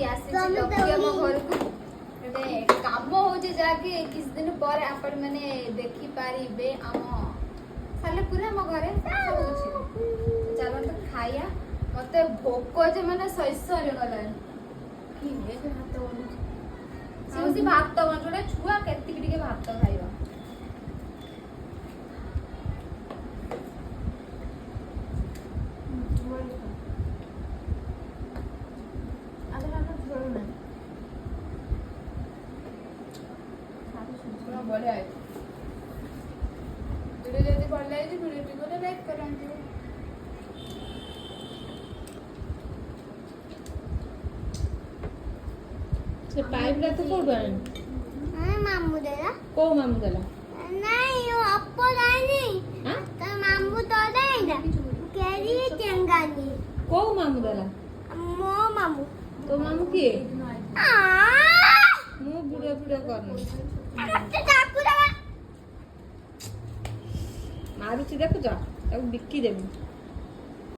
ଆସିଛି ଲକ୍ଷ୍ମୀ ଆମ ଘରକୁ ଗୋଟେ କାମ ହଉଛି ଯାହାକି କିଛି ଦିନ ପରେ ଆପଣ ମାନେ ଦେଖିପାରିବେ ଆମ ସାଲେପୁର ଆମ ଘରେ ସବୁ କିଛି ଚାଲନ୍ତୁ ଖାଇବା ମତେ ଭୋକ ଯେ ମାନେ ଶୈଶରେ ଗଲାଣି କି ଭାତ ବନୁଛି ସେ ହଉଛି ଭାତ ବନୁଛି ଗୋଟେ ଛୁଆ କେତିକି ଟିକେ ଭାତ ଖାଇବା बढिया आहे वीडियो जल्दी पड़ जाए वीडियो को लाइक करंती से पाइप ला तो कोड बन मामू देला को मामू देला नहीं वो अपो नहीं हां तो मामू तो देला केरी चंगानी को मामू देला मो मामू तो मामू के आ मु बुढ़ा बुढ़ा करनी तो चाकू दवा मारुची देखु जा ताको बिक्की देबी